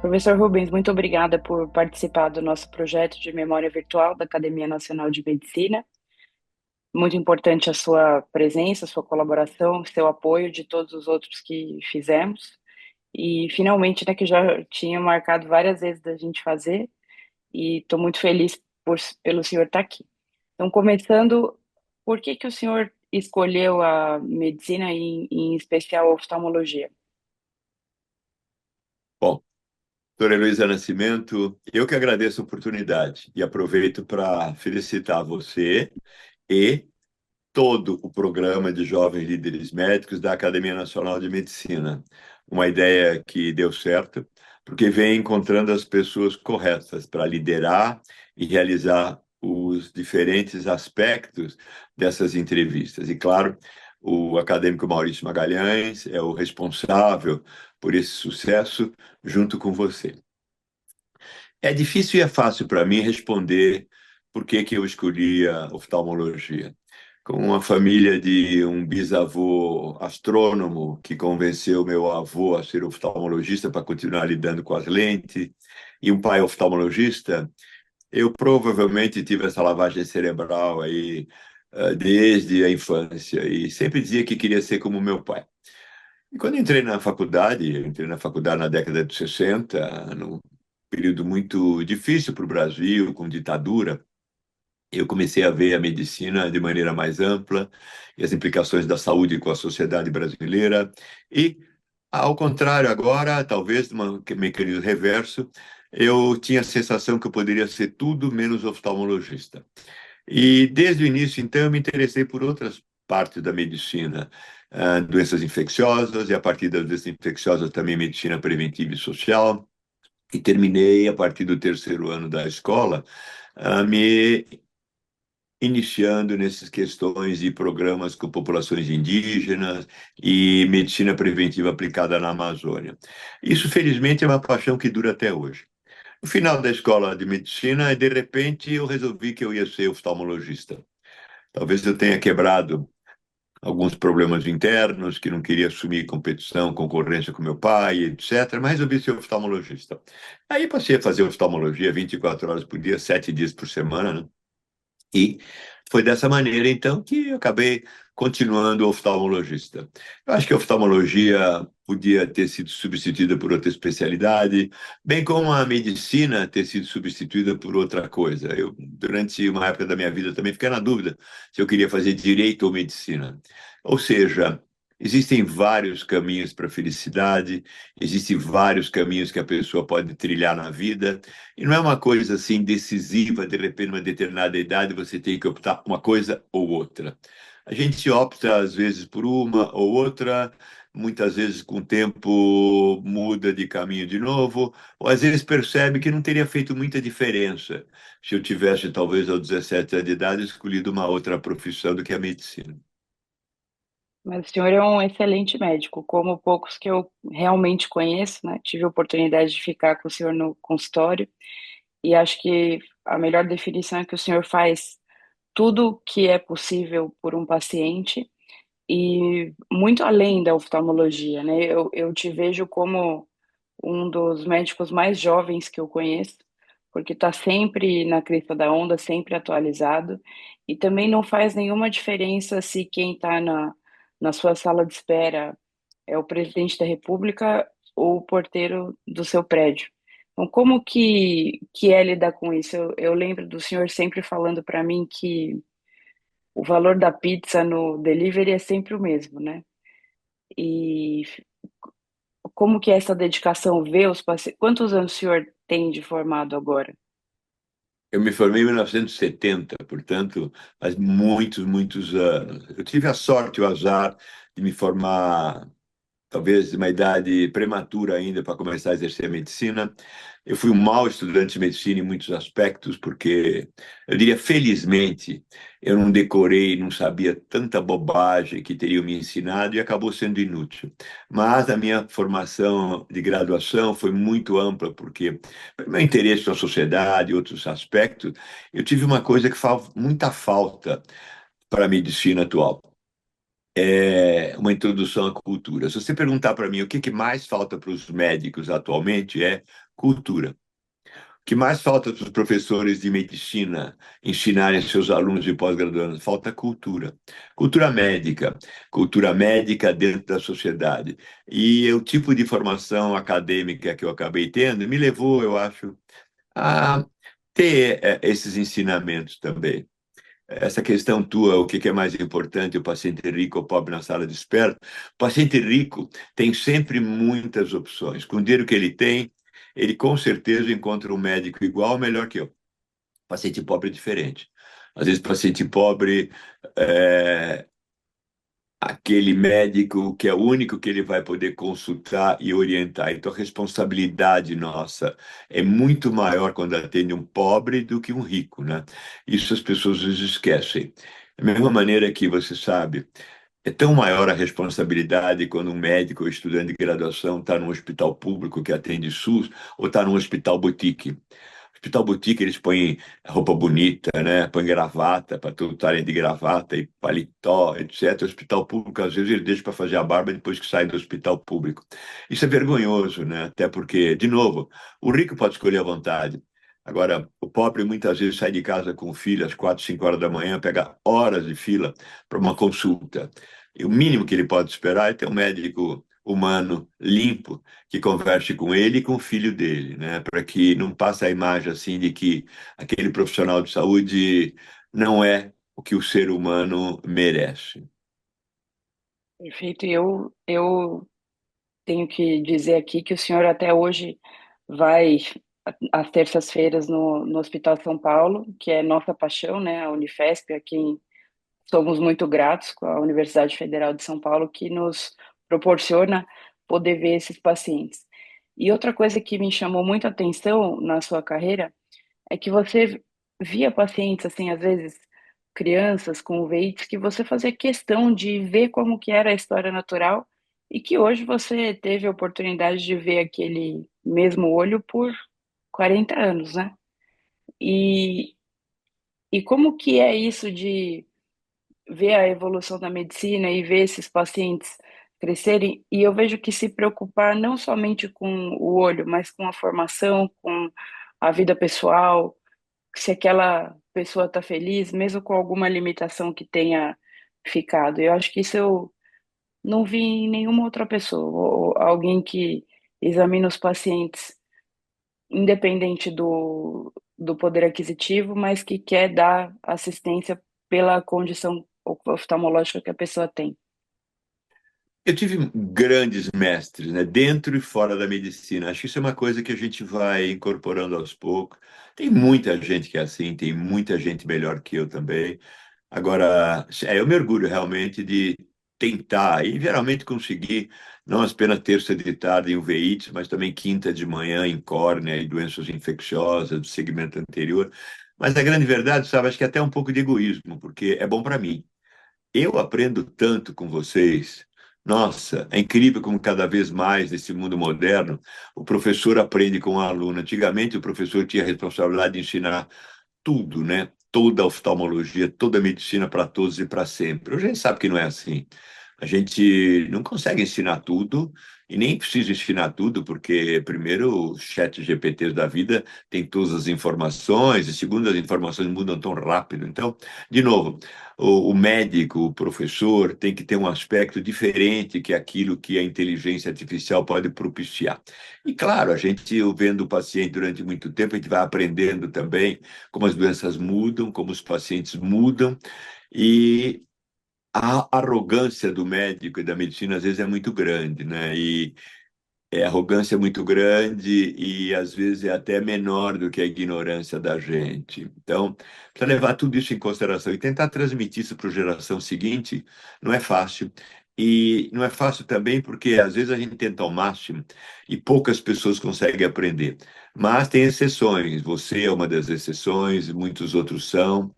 Professor Rubens, muito obrigada por participar do nosso projeto de memória virtual da Academia Nacional de Medicina. Muito importante a sua presença, a sua colaboração, seu apoio de todos os outros que fizemos. E finalmente, né, que já tinha marcado várias vezes da gente fazer, e estou muito feliz pelo senhor estar aqui. Então, começando, por que que o senhor escolheu a medicina, em especial a oftalmologia? Bom, doutora Heloísa Nascimento, eu que agradeço a oportunidade e aproveito para felicitar você e todo o programa de jovens líderes médicos da Academia Nacional de Medicina. Uma ideia que deu certo, porque vem encontrando as pessoas corretas para liderar e realizar os diferentes aspectos dessas entrevistas. E, claro, o acadêmico Maurício Magalhães é o responsável por esse sucesso, junto com você. É difícil e é fácil para mim responder por que que eu escolhi a oftalmologia. Com uma família de um bisavô astrônomo que convenceu meu avô a ser oftalmologista para continuar lidando com as lentes, e um pai oftalmologista, eu provavelmente tive essa lavagem cerebral aí desde a infância e sempre dizia que queria ser como meu pai. E quando eu entrei na faculdade na década de 60, num período muito difícil para o Brasil, com ditadura, eu comecei a ver a medicina de maneira mais ampla e as implicações da saúde com a sociedade brasileira. E, ao contrário, agora, talvez de um mecanismo reverso, eu tinha a sensação que eu poderia ser tudo menos oftalmologista. E desde o início, então, eu me interessei por outras partes da medicina, doenças infecciosas, e a partir das doenças infecciosas também medicina preventiva e social. E terminei, a partir do terceiro ano da escola, me iniciando nessas questões de programas com populações indígenas e medicina preventiva aplicada na Amazônia. Isso, felizmente, é uma paixão que dura até hoje. No final da escola de medicina, de repente, eu resolvi que eu ia ser oftalmologista. Talvez eu tenha quebrado alguns problemas internos, que não queria assumir competição, concorrência com meu pai, etc., mas resolvi ser oftalmologista. Aí passei a fazer oftalmologia 24 horas por dia, 7 dias por semana, né? E foi dessa maneira, então, que eu acabei continuando oftalmologista. Eu acho que a oftalmologia podia ter sido substituída por outra especialidade, bem como a medicina ter sido substituída por outra coisa. Eu, durante uma época da minha vida, também fiquei na dúvida se eu queria fazer direito ou medicina. Ou seja, existem vários caminhos para a felicidade, existem vários caminhos que a pessoa pode trilhar na vida, e não é uma coisa assim decisiva, de repente, numa determinada idade, você tem que optar uma coisa ou outra. A gente opta, às vezes, por uma ou outra, muitas vezes, com o tempo, muda de caminho de novo, ou às vezes percebe que não teria feito muita diferença se eu tivesse, talvez, aos 17 anos de idade, escolhido uma outra profissão do que a medicina. Mas o senhor é um excelente médico, como poucos que eu realmente conheço, né? Tive a oportunidade de ficar com o senhor no consultório e acho que a melhor definição é que o senhor faz tudo que é possível por um paciente e muito além da oftalmologia, né? Eu te vejo como um dos médicos mais jovens que eu conheço, porque está sempre na crista da onda, sempre atualizado, e também não faz nenhuma diferença se quem está na sua sala de espera é o presidente da República ou o porteiro do seu prédio. Então, como que é lidar com isso? Eu lembro do senhor sempre falando para mim que o valor da pizza no delivery é sempre o mesmo, né? E como que é essa dedicação, ver os pacientes? Quantos anos o senhor tem de formado agora? Eu me formei em 1970, portanto, faz muitos, muitos anos. Eu tive a sorte e o azar de me formar talvez de uma idade prematura ainda para começar a exercer a medicina. Eu fui um mau estudante de medicina em muitos aspectos, porque eu diria, felizmente, eu não decorei, não sabia tanta bobagem que teriam me ensinado e acabou sendo inútil. Mas a minha formação de graduação foi muito ampla, porque meu interesse na sociedade e outros aspectos, eu tive uma coisa que faz muita falta para a medicina atual. é uma introdução à cultura. Se você perguntar para mim o que mais falta para os médicos atualmente é cultura. O que mais falta para os professores de medicina ensinarem seus alunos de pós-graduação? Falta cultura. Cultura médica dentro da sociedade. E o tipo de formação acadêmica que eu acabei tendo me levou, eu acho, a ter esses ensinamentos também. Essa questão tua, o que é mais importante, o paciente rico ou pobre na sala de espera? O paciente rico tem sempre muitas opções. Com o dinheiro que ele tem, ele com certeza encontra um médico igual ou melhor que eu. O paciente pobre é diferente. Às vezes, o paciente pobre é, aquele médico que é o único que ele vai poder consultar e orientar. Então, a responsabilidade nossa é muito maior quando atende um pobre do que um rico, né? Isso as pessoas às vezes esquecem. Da mesma maneira que você sabe, é tão maior a responsabilidade quando um médico ou estudante de graduação está num hospital público que atende SUS ou está num hospital boutique. Hospital Boutique, eles põem roupa bonita, né? Põem gravata, para todos estarem de gravata e paletó, etc. Hospital público, às vezes, ele deixa para fazer a barba depois que sai do hospital público. Isso é vergonhoso, né? Até porque, de novo, o rico pode escolher à vontade. Agora, o pobre muitas vezes sai de casa com o filho às 4, 5 horas da manhã, pega horas de fila para uma consulta. E o mínimo que ele pode esperar é ter um médico humano, limpo, que converse com ele e com o filho dele, né? Para que não passe a imagem assim de que aquele profissional de saúde não é o que o ser humano merece. Perfeito. E eu tenho que dizer aqui que o senhor até hoje vai às terças-feiras no Hospital São Paulo, que é nossa paixão, né? A Unifesp, a quem somos muito gratos com a Universidade Federal de São Paulo, que nos proporciona poder ver esses pacientes. E outra coisa que me chamou muita atenção na sua carreira é que você via pacientes, assim, às vezes crianças com uveites, que você fazia questão de ver como que era a história natural e que hoje você teve a oportunidade de ver aquele mesmo olho por 40 anos, né? E, e como que é isso de ver a evolução da medicina e ver esses pacientes crescerem? E eu vejo que se preocupar não somente com o olho, mas com a formação, com a vida pessoal, se aquela pessoa está feliz, mesmo com alguma limitação que tenha ficado. Eu acho que isso eu não vi em nenhuma outra pessoa, ou alguém que examina os pacientes independente do poder aquisitivo, mas que quer dar assistência pela condição oftalmológica que a pessoa tem. Eu tive grandes mestres, né, dentro e fora da medicina. Acho que isso é uma coisa que a gente vai incorporando aos poucos. Tem muita gente que é assim, tem muita gente melhor que eu também. Agora, eu me orgulho realmente de tentar e geralmente conseguir, não apenas terça de tarde em uveites, mas também quinta de manhã em córnea e doenças infecciosas do segmento anterior. Mas a grande verdade, sabe, acho que é até um pouco de egoísmo, porque é bom para mim. Eu aprendo tanto com vocês. Nossa, é incrível como cada vez mais nesse mundo moderno o professor aprende com o aluno. Antigamente o professor tinha a responsabilidade de ensinar tudo, né? Toda a oftalmologia, toda a medicina para todos e para sempre. Hoje a gente sabe que não é assim. A gente não consegue ensinar tudo e nem precisa ensinar tudo, porque, primeiro, os chat GPTs da vida tem todas as informações, e segundo, as informações mudam tão rápido. Então, de novo, o médico, o professor, tem que ter um aspecto diferente que aquilo que a inteligência artificial pode propiciar. E, claro, a gente, vendo o paciente durante muito tempo, a gente vai aprendendo também como as doenças mudam, como os pacientes mudam, e a arrogância do médico e da medicina às vezes é muito grande, né? E a arrogância é muito grande e às vezes é até menor do que a ignorância da gente. Então, para levar tudo isso em consideração e tentar transmitir isso para a geração seguinte, não é fácil. E não é fácil também porque às vezes a gente tenta ao máximo e poucas pessoas conseguem aprender. Mas tem exceções, você é uma das exceções, muitos outros são,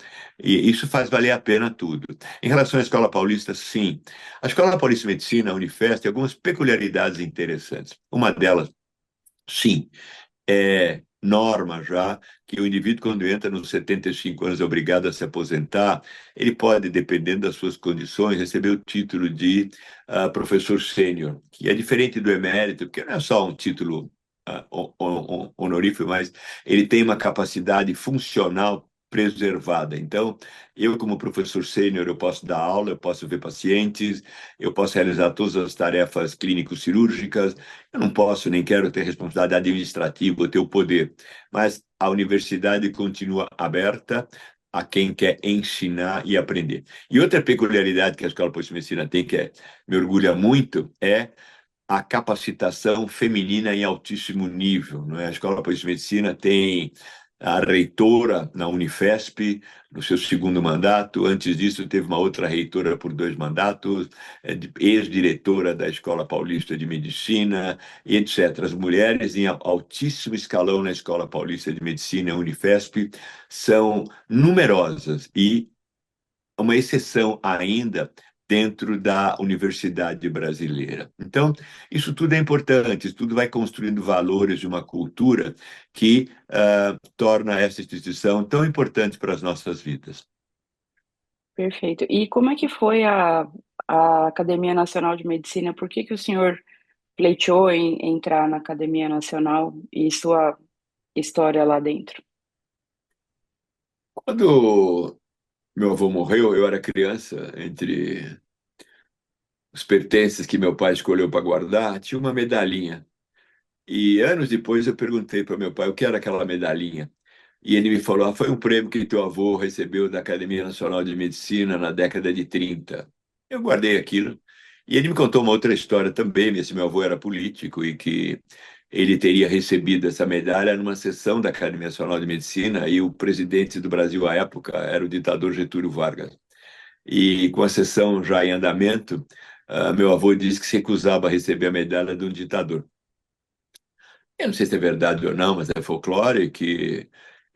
e isso faz valer a pena tudo. Em relação à Escola Paulista, sim. A Escola Paulista de Medicina, a Unifesp, tem algumas peculiaridades interessantes. Uma delas, sim, norma já que o indivíduo, quando entra nos 75 anos, é obrigado a se aposentar. Ele pode, dependendo das suas condições, receber o título de professor sênior, que é diferente do emérito, porque não é só um título honorífico, mas ele tem uma capacidade funcional preservada. Então, eu, como professor sênior, eu posso dar aula, eu posso ver pacientes, eu posso realizar todas as tarefas clínico-cirúrgicas, eu não posso nem quero ter responsabilidade administrativa ou ter o poder, mas a universidade continua aberta a quem quer ensinar e aprender. E outra peculiaridade que a Escola Paulista de Medicina tem, que me orgulha muito, é a capacitação feminina em altíssimo nível. Não é? A Escola Paulista de Medicina tem a reitora na Unifesp, no seu segundo mandato. Antes disso, teve uma outra reitora por 2 mandatos, ex-diretora da Escola Paulista de Medicina, etc. As mulheres em altíssimo escalão na Escola Paulista de Medicina, Unifesp, são numerosas e uma exceção ainda dentro da universidade brasileira. Então, isso tudo é importante, isso tudo vai construindo valores de uma cultura que torna essa instituição tão importante para as nossas vidas. Perfeito. E como é que foi a Academia Nacional de Medicina? Por que que o senhor pleiteou em entrar na Academia Nacional e sua história lá dentro? Quando meu avô morreu, eu era criança, entre os pertences que meu pai escolheu para guardar, tinha uma medalhinha. E anos depois eu perguntei para meu pai o que era aquela medalhinha. E ele me falou: foi um prêmio que teu avô recebeu da Academia Nacional de Medicina na década de 30. Eu guardei aquilo. E ele me contou uma outra história também. Esse meu avô era político e que ele teria recebido essa medalha numa sessão da Academia Nacional de Medicina e o presidente do Brasil à época era o ditador Getúlio Vargas. E com a sessão já em andamento, meu avô disse que se recusava a receber a medalha de um ditador. Eu não sei se é verdade ou não, mas é folclore que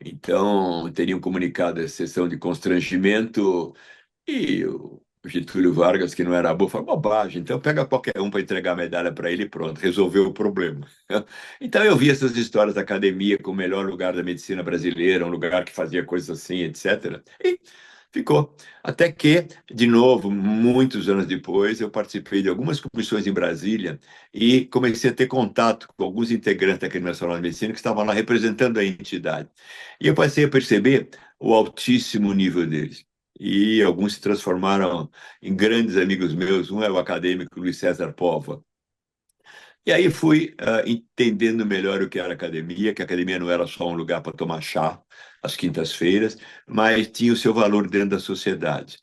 então teriam comunicado a sessão de constrangimento e o Getúlio Vargas, que não era bobo, falou bobagem. Então pega qualquer um para entregar a medalha para ele e pronto, resolveu o problema. Então eu vi essas histórias da academia como o melhor lugar da medicina brasileira, um lugar que fazia coisas assim, etc. E ficou. Até que, de novo, muitos anos depois, eu participei de algumas comissões em Brasília e comecei a ter contato com alguns integrantes da Academia Nacional de Medicina que estavam lá representando a entidade. E eu passei a perceber o altíssimo nível deles. E alguns se transformaram em grandes amigos meus. Um é o acadêmico Luiz César Pova. E aí fui entendendo melhor o que era academia, que a academia não era só um lugar para tomar chá às quintas-feiras, mas tinha o seu valor dentro da sociedade.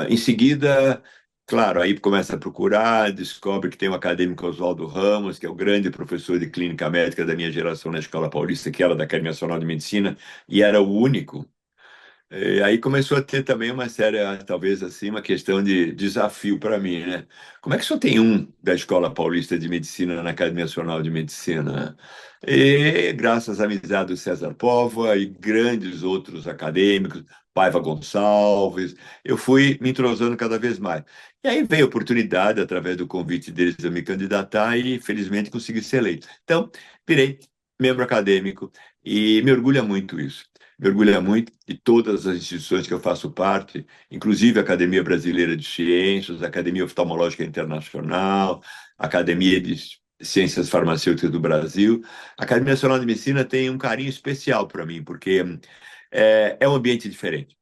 Em seguida, claro, aí começa a procurar, descobre que tem o acadêmico Oswaldo Ramos, que é o grande professor de clínica médica da minha geração na Escola Paulista, que era da Academia Nacional de Medicina, e era o único. E aí começou a ter também uma séria, talvez assim, uma questão de desafio para mim, né? Como é que só tem um da Escola Paulista de Medicina na Academia Nacional de Medicina? E graças à amizade do César Póvoa e grandes outros acadêmicos, Paiva Gonçalves, eu fui me entrosando cada vez mais. E aí veio a oportunidade, através do convite deles, de eu me candidatar e, felizmente, consegui ser eleito. Então, virei membro acadêmico e me orgulha muito isso. Me orgulha muito de todas as instituições que eu faço parte, inclusive a Academia Brasileira de Ciências, a Academia Oftalmológica Internacional, a Academia de Ciências Farmacêuticas do Brasil. A Academia Nacional de Medicina tem um carinho especial para mim, porque é um ambiente diferente.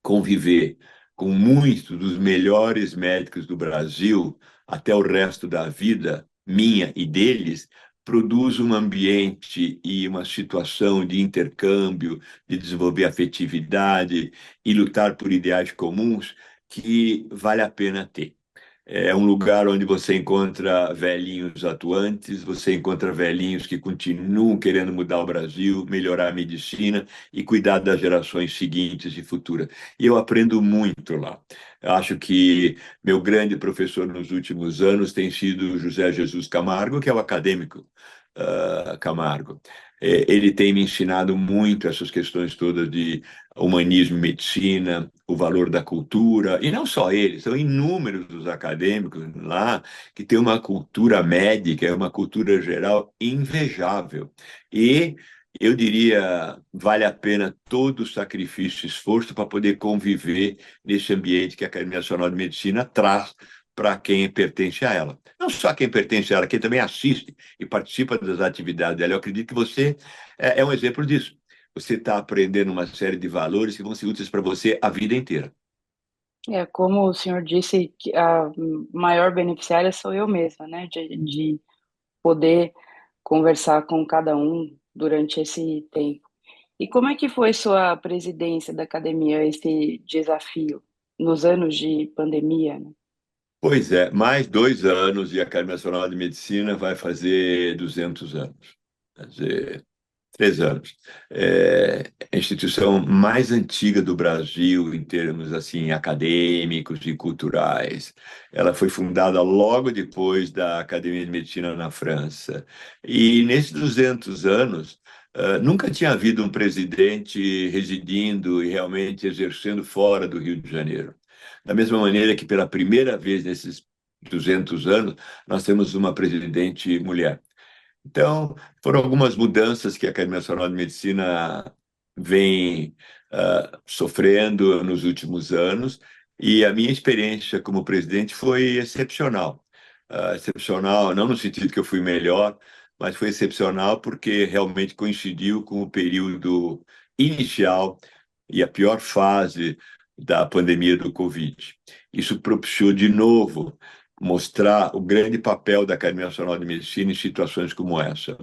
Conviver com muitos dos melhores médicos do Brasil até o resto da vida, minha e deles, produz um ambiente e uma situação de intercâmbio, de desenvolver afetividade e lutar por ideais comuns que vale a pena ter. É um lugar onde você encontra velhinhos atuantes, você encontra velhinhos que continuam querendo mudar o Brasil, melhorar a medicina e cuidar das gerações seguintes e futuras. E eu aprendo muito lá. Eu acho que meu grande professor nos últimos anos tem sido José Jesus Camargo, que é o acadêmico Camargo. Ele tem me ensinado muito essas questões todas de humanismo e medicina, o valor da cultura, e não só ele, são inúmeros os acadêmicos lá que têm uma cultura médica, uma cultura geral invejável. E eu diria, vale a pena todo o sacrifício e esforço para poder conviver nesse ambiente que a Academia Nacional de Medicina traz para quem pertence a ela. Não só quem pertence a ela, quem também assiste e participa das atividades dela. Eu acredito que você é um exemplo disso. Você está aprendendo uma série de valores que vão ser úteis para você a vida inteira. É, como o senhor disse, que a maior beneficiária sou eu mesma, né? De poder conversar com cada um durante esse tempo. E como é que foi sua presidência da academia, esse desafio nos anos de pandemia, né? Pois é, mais 2 anos e a Academia Nacional de Medicina vai fazer 200 anos. Quer dizer, 3 anos. É a instituição mais antiga do Brasil em termos assim acadêmicos e culturais. Ela foi fundada logo depois da Academia de Medicina na França. E nesses 200 anos, nunca tinha havido um presidente residindo e realmente exercendo fora do Rio de Janeiro. Da mesma maneira que pela primeira vez nesses 200 anos, nós temos uma presidente mulher. Então, foram algumas mudanças que a Academia Nacional de Medicina vem sofrendo nos últimos anos, e a minha experiência como presidente foi excepcional. Excepcional, não no sentido que eu fui melhor, mas foi excepcional porque realmente coincidiu com o período inicial e a pior fase da pandemia do Covid. Isso propiciou de novo mostrar o grande papel da Academia Nacional de Medicina em situações como essa.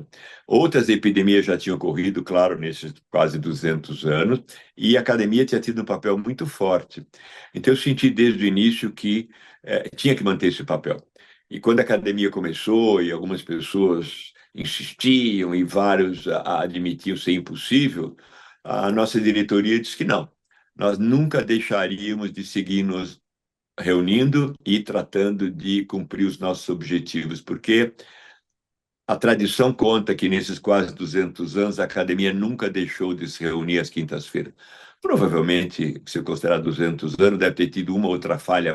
Outras epidemias já tinham ocorrido, claro, nesses quase 200 anos, e a academia tinha tido um papel muito forte. Então, eu senti desde o início que tinha que manter esse papel. E quando a academia começou e algumas pessoas insistiam e vários admitiam ser impossível, a nossa diretoria disse que não. Nós nunca deixaríamos de seguir nos reunindo e tratando de cumprir os nossos objetivos, porque a tradição conta que nesses quase 200 anos a academia nunca deixou de se reunir às quintas-feiras. Provavelmente, se eu considerar 200 anos, deve ter tido uma ou outra falha,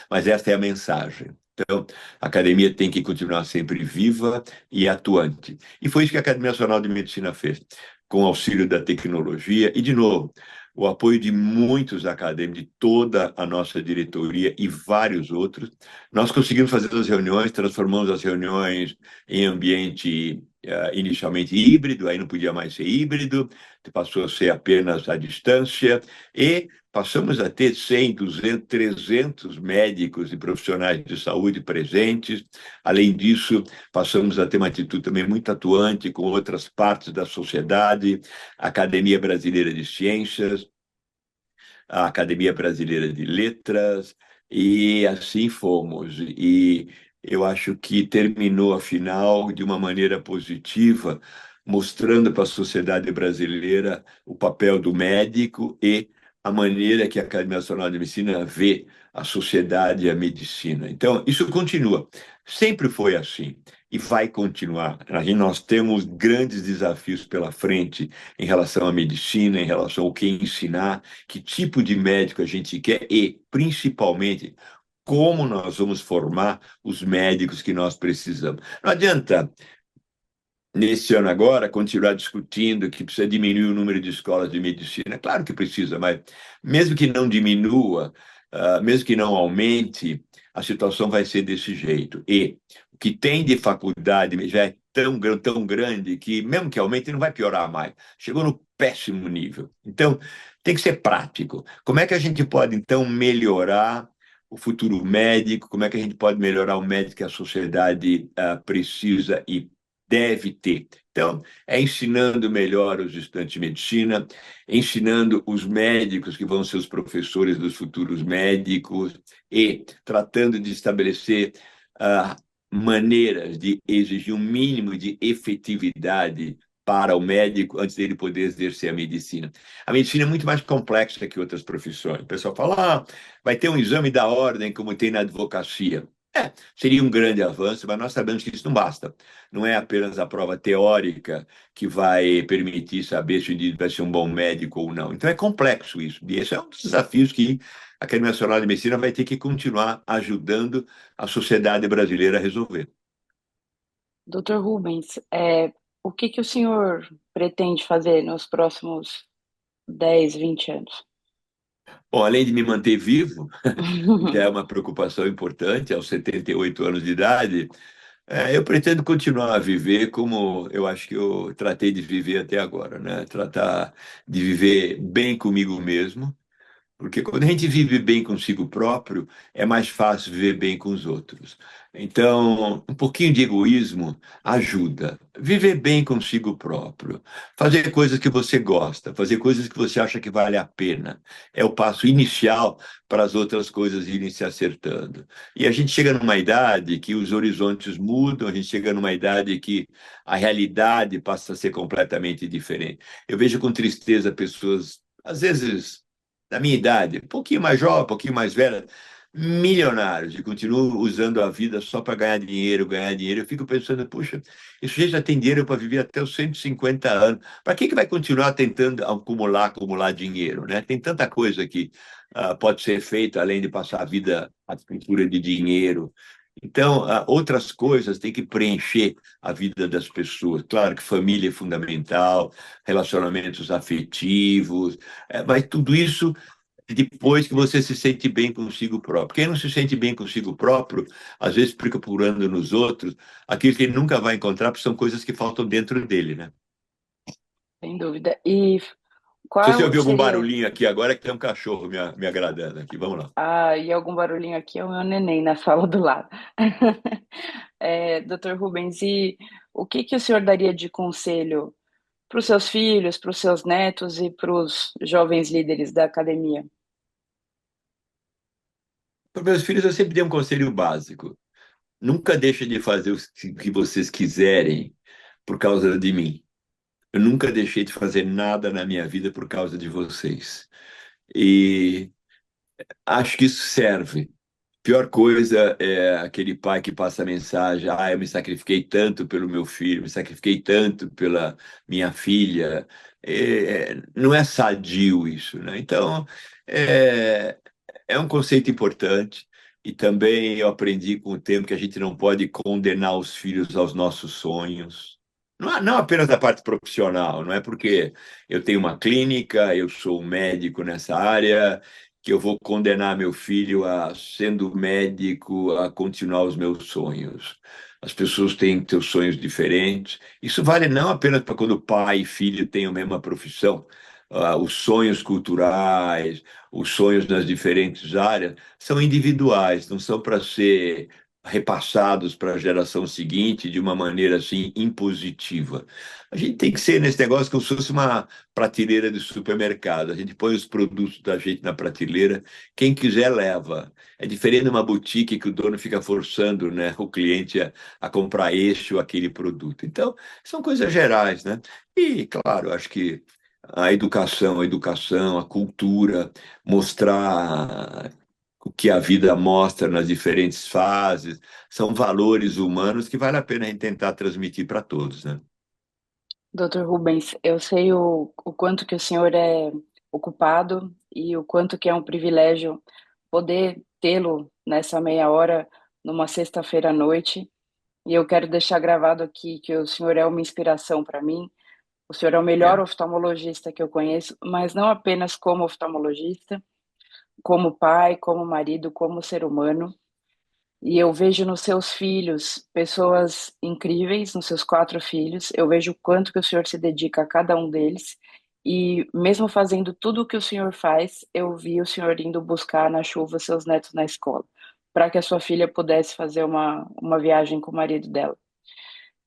mas esta é a mensagem. Então, a academia tem que continuar sempre viva e atuante. E foi isso que a Academia Nacional de Medicina fez, com o auxílio da tecnologia e, de novo, o apoio de muitos acadêmicos, de toda a nossa diretoria e vários outros. Nós conseguimos fazer as reuniões, transformamos as reuniões em ambiente inicialmente híbrido, aí não podia mais ser híbrido, passou a ser apenas à distância, e passamos a ter 100, 200, 300 médicos e profissionais de saúde presentes. Além disso, passamos a ter uma atitude também muito atuante com outras partes da sociedade, a Academia Brasileira de Ciências, a Academia Brasileira de Letras, e assim fomos. E eu acho que terminou a final de uma maneira positiva, mostrando para a sociedade brasileira o papel do médico e a maneira que a Academia Nacional de Medicina vê a sociedade e a medicina. Então, isso continua. Sempre foi assim e vai continuar. Nós temos grandes desafios pela frente em relação à medicina, em relação ao que ensinar, que tipo de médico a gente quer e, principalmente, como nós vamos formar os médicos que nós precisamos. Não adianta, nesse ano agora, continuar discutindo que precisa diminuir o número de escolas de medicina. Claro que precisa, mas mesmo que não diminua, mesmo que não aumente, a situação vai ser desse jeito. E o que tem de faculdade já é tão grande que, mesmo que aumente, não vai piorar mais. Chegou no péssimo nível. Então, tem que ser prático. Como é que a gente pode, então, melhorar o futuro médico? Como é que a gente pode melhorar o médico que a sociedade precisa e deve ter? Então, é ensinando melhor os estudantes de medicina, ensinando os médicos que vão ser os professores dos futuros médicos e tratando de estabelecer maneiras de exigir um mínimo de efetividade para o médico antes dele poder exercer a medicina. A medicina é muito mais complexa que outras profissões. O pessoal fala, vai ter um exame da ordem como tem na advocacia. Seria um grande avanço, mas nós sabemos que isso não basta. Não é apenas a prova teórica que vai permitir saber se o indivíduo vai ser um bom médico ou não. Então é complexo isso. E esse é um dos desafios que a Academia Nacional de Medicina vai ter que continuar ajudando a sociedade brasileira a resolver. Doutor Rubens, o que que o senhor pretende fazer nos próximos 10, 20 anos? Bom, além de me manter vivo, que já é uma preocupação importante, aos 78 anos de idade, eu pretendo continuar a viver como eu acho que eu tratei de viver até agora, né? Tratar de viver bem comigo mesmo, porque quando a gente vive bem consigo próprio, é mais fácil viver bem com os outros. Então, um pouquinho de egoísmo ajuda. Viver bem consigo próprio. Fazer coisas que você gosta, fazer coisas que você acha que vale a pena. É o passo inicial para as outras coisas irem se acertando. E a gente chega numa idade que os horizontes mudam, a gente chega numa idade que a realidade passa a ser completamente diferente. Eu vejo com tristeza pessoas, às vezes da minha idade, um pouquinho mais jovem, um pouquinho mais velha, milionários e continuam usando a vida só para ganhar dinheiro, ganhar dinheiro. Eu fico pensando, puxa, esse sujeito já tem dinheiro para viver até os 150 anos. Para que vai continuar tentando acumular, acumular dinheiro, né? Tem tanta coisa que pode ser feita além de passar a vida à procura de dinheiro. Então, outras coisas têm que preencher a vida das pessoas. Claro que família é fundamental, relacionamentos afetivos, mas tudo isso depois que você se sente bem consigo próprio. Quem não se sente bem consigo próprio, às vezes fica procurando nos outros aquilo que ele nunca vai encontrar, porque são coisas que faltam dentro dele, né? Sem dúvida. E Se você qual ouvir algum seria. barulhinho aqui agora, é que tem um cachorro me agradando aqui. Vamos lá. Ah, e algum barulhinho aqui é o meu neném na sala do lado. Doutor Rubens, e o que que o senhor daria de conselho para os seus filhos, para os seus netos e para os jovens líderes da academia? Para meus filhos, eu sempre dei um conselho básico. Nunca deixe de fazer o que vocês quiserem por causa de mim. Eu nunca deixei de fazer nada na minha vida por causa de vocês. E acho que isso serve. Pior coisa é aquele pai que passa a mensagem: ah, eu me sacrifiquei tanto pelo meu filho, me sacrifiquei tanto pela minha filha. Não é sadio isso, né? Então, é, é um conceito importante. E também eu aprendi com o tempo que a gente não pode condenar os filhos aos nossos sonhos. Não apenas da parte profissional, não é porque eu tenho uma clínica, eu sou um médico nessa área, que eu vou condenar meu filho a, sendo médico, a continuar os meus sonhos. As pessoas têm seus sonhos diferentes. Isso vale não apenas para quando pai e filho têm a mesma profissão. Os sonhos culturais, os sonhos nas diferentes áreas são individuais, não são para ser repassados para a geração seguinte de uma maneira assim impositiva. A gente tem que ser nesse negócio como se fosse uma prateleira de supermercado. A gente põe os produtos da gente na prateleira, quem quiser leva. É diferente de uma boutique que o dono fica forçando, né, o cliente a comprar este ou aquele produto. Então, são coisas gerais, né? E, claro, acho que a educação, a cultura, mostrar o que a vida mostra nas diferentes fases, são valores humanos que vale a pena a gente tentar transmitir para todos, né? Doutor Rubens, eu sei o quanto que o senhor é ocupado e o quanto que é um privilégio poder tê-lo nessa meia hora numa sexta-feira à noite. E eu quero deixar gravado aqui que o senhor é uma inspiração para mim. O senhor é o melhor É. oftalmologista que eu conheço, mas não apenas como oftalmologista, como pai, como marido, como ser humano. E eu vejo nos seus filhos pessoas incríveis, nos seus quatro filhos. Eu vejo o quanto que o senhor se dedica a cada um deles. E mesmo fazendo tudo o que o senhor faz, eu vi o senhor indo buscar na chuva seus netos na escola, para que a sua filha pudesse fazer uma viagem com o marido dela.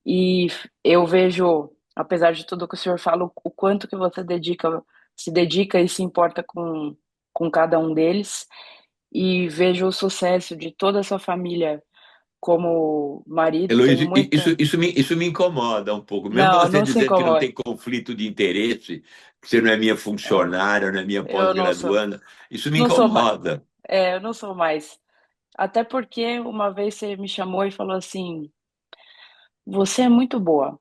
E eu vejo, apesar de tudo que o senhor fala, o quanto que você se dedica e se importa com cada um deles. E vejo o sucesso de toda a sua família como marido, tenho Heloísa, muita. isso me incomoda um pouco. Mesmo Não, você não se dizendo que não incomoda. tem conflito de interesse, que você não é minha Eu, funcionária, não é minha eu não sou, pós-graduanda, isso me não sou mais. incomoda. Eu não sou mais. Até porque uma vez você me chamou e falou assim: você é muito boa.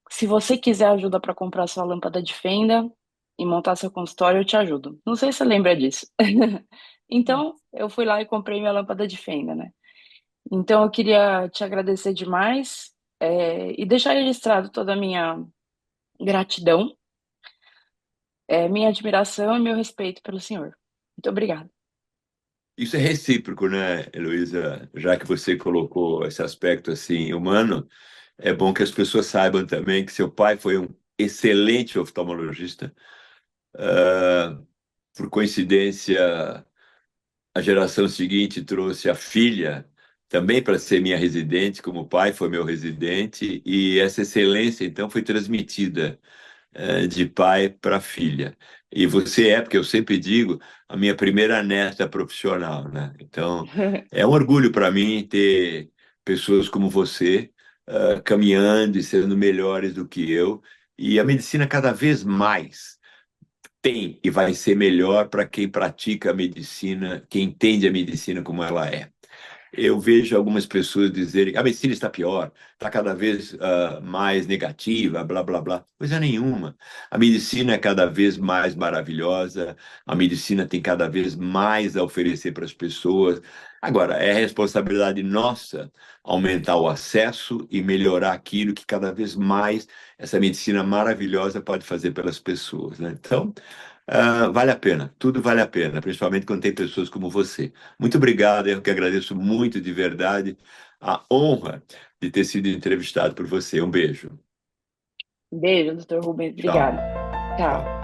Se você quiser ajuda para comprar sua lâmpada de fenda e montar seu consultório, eu te ajudo. Não sei se você lembra disso. Então, eu fui lá e comprei minha lâmpada de fenda, né? Então, eu queria te agradecer demais, e deixar registrado toda a minha gratidão, minha admiração e meu respeito pelo senhor. Muito obrigada. Isso é recíproco, né, Heloísa? Já que você colocou esse aspecto assim humano, é bom que as pessoas saibam também que seu pai foi um excelente oftalmologista. Ah, por coincidência, a geração seguinte trouxe a filha também para ser minha residente, como o pai foi meu residente, e essa excelência então foi transmitida de pai para filha. E você é, porque eu sempre digo, a minha primeira neta profissional, né? Então, é um orgulho para mim ter pessoas como você caminhando e sendo melhores do que eu. E a medicina cada vez mais tem e vai ser melhor para quem pratica a medicina, quem entende a medicina como ela é. Eu vejo algumas pessoas dizerem que a medicina está pior, está cada vez mais negativa, blá, blá, blá. Coisa nenhuma. A medicina é cada vez mais maravilhosa, a medicina tem cada vez mais a oferecer para as pessoas. Agora, é responsabilidade nossa aumentar o acesso e melhorar aquilo que cada vez mais essa medicina maravilhosa pode fazer pelas pessoas, né? Então, vale a pena, tudo vale a pena, principalmente quando tem pessoas como você. Muito obrigado, eu que agradeço muito de verdade a honra de ter sido entrevistado por você. Um beijo. Beijo, doutor Rubens. Tchau. Obrigada. Tchau. Tchau.